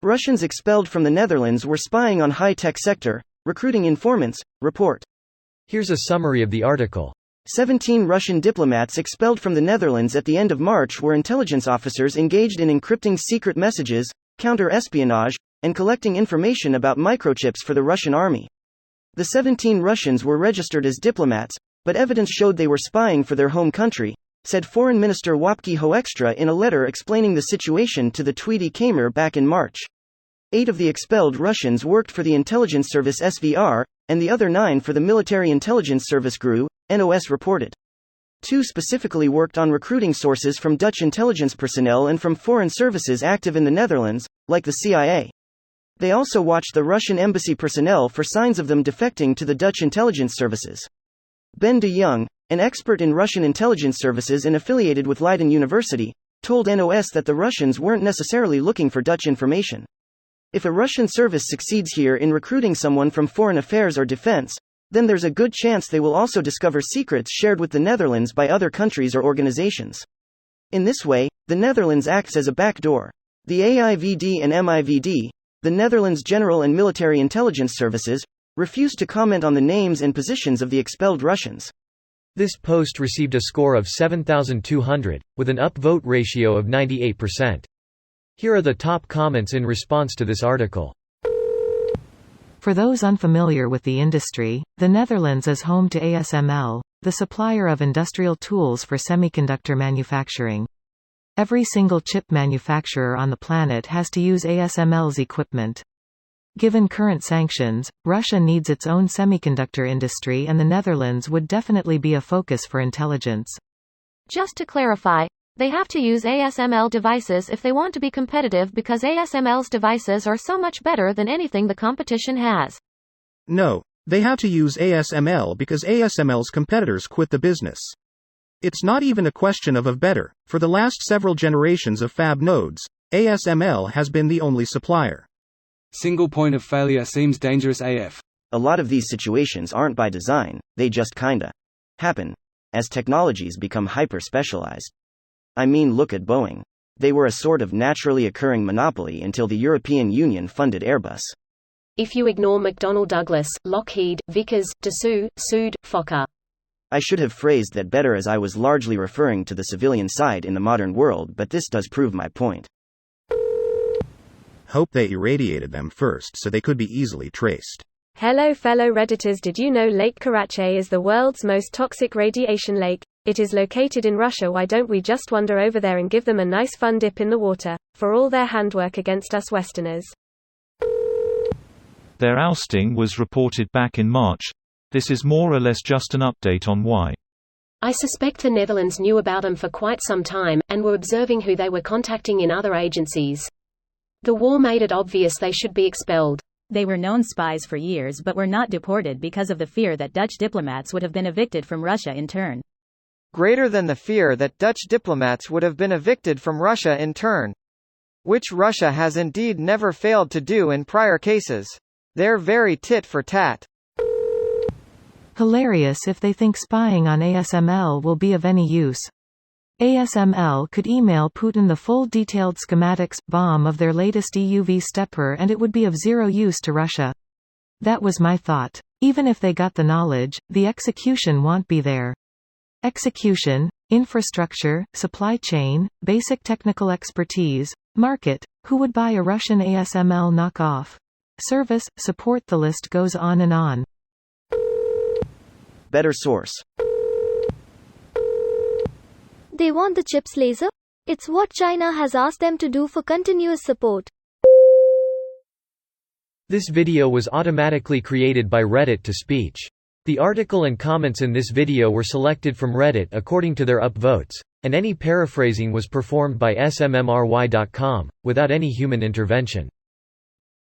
Russians expelled from the Netherlands were spying on high-tech sector, recruiting informants, report. Here's a summary of the article. 17 Russian diplomats expelled from the Netherlands at the end of March were intelligence officers engaged in encrypting secret messages, counter-espionage, and collecting information about microchips for the Russian army. The 17 Russians were registered as diplomats, but evidence showed they were spying for their home country, said Foreign Minister Łapki Hoekstra in a letter explaining the situation to the Tweedy Kamer back in March. 8 of the expelled Russians worked for the intelligence service SVR, and the other 9 for the military intelligence service GRU, NOS reported. 2 specifically worked on recruiting sources from Dutch intelligence personnel and from foreign services active in the Netherlands, like the CIA. They also watched the Russian embassy personnel for signs of them defecting to the Dutch intelligence services. Ben de Jong, an expert in Russian intelligence services and affiliated with Leiden University, told NOS that the Russians weren't necessarily looking for Dutch information. If a Russian service succeeds here in recruiting someone from foreign affairs or defense, then there's a good chance they will also discover secrets shared with the Netherlands by other countries or organizations. In this way, the Netherlands acts as a backdoor. The AIVD and MIVD, the Netherlands General and Military Intelligence Services, refused to comment on the names and positions of the expelled Russians. This post received a score of 7,200, with an upvote ratio of 98%. Here are the top comments in response to this article. For those unfamiliar with the industry, the Netherlands is home to ASML, the supplier of industrial tools for semiconductor manufacturing. Every single chip manufacturer on the planet has to use ASML's equipment. Given current sanctions, Russia needs its own semiconductor industry, and the Netherlands would definitely be a focus for intelligence. Just to clarify, they have to use ASML devices if they want to be competitive, because ASML's devices are so much better than anything the competition has. No, they have to use ASML because ASML's competitors quit the business. It's not even a question of better. For the last several generations of fab nodes, ASML has been the only supplier. Single point of failure seems dangerous AF. A lot of these situations aren't by design, they just kinda happen as technologies become hyper-specialized. I mean, look at Boeing. They were a sort of naturally occurring monopoly until the European Union funded Airbus. If you ignore McDonnell Douglas, Lockheed, Vickers, Dassault, Sood, Fokker. I should have phrased that better, as I was largely referring to the civilian side in the modern world, but this does prove my point. Hope they irradiated them first so they could be easily traced. Hello fellow Redditors, did you know Lake Karachay is the world's most toxic radiation lake? It is located in Russia. Why don't we just wander over there and give them a nice fun dip in the water, for all their handwork against us Westerners? Their ousting was reported back in March. This is more or less just an update on why. I suspect the Netherlands knew about them for quite some time, and were observing who they were contacting in other agencies. The war made it obvious they should be expelled. They were known spies for years but were not deported because of the fear that Dutch diplomats would have been evicted from Russia in turn. Greater than the fear that Dutch diplomats would have been evicted from Russia in turn. Which Russia has indeed never failed to do in prior cases. They're very tit for tat. Hilarious if they think spying on ASML will be of any use. ASML could email Putin the full detailed schematics bomb of their latest EUV stepper and it would be of zero use to Russia. That was my thought. Even if they got the knowledge, the execution won't be there. Execution, infrastructure, supply chain, basic technical expertise, market, who would buy a Russian ASML knockoff? Service, support, the list goes on and on. Better source. They want the chips laser? It's what China has asked them to do for continuous support. This video was automatically created by Reddit to speech. The article and comments in this video were selected from Reddit according to their upvotes, and any paraphrasing was performed by smmry.com, without any human intervention.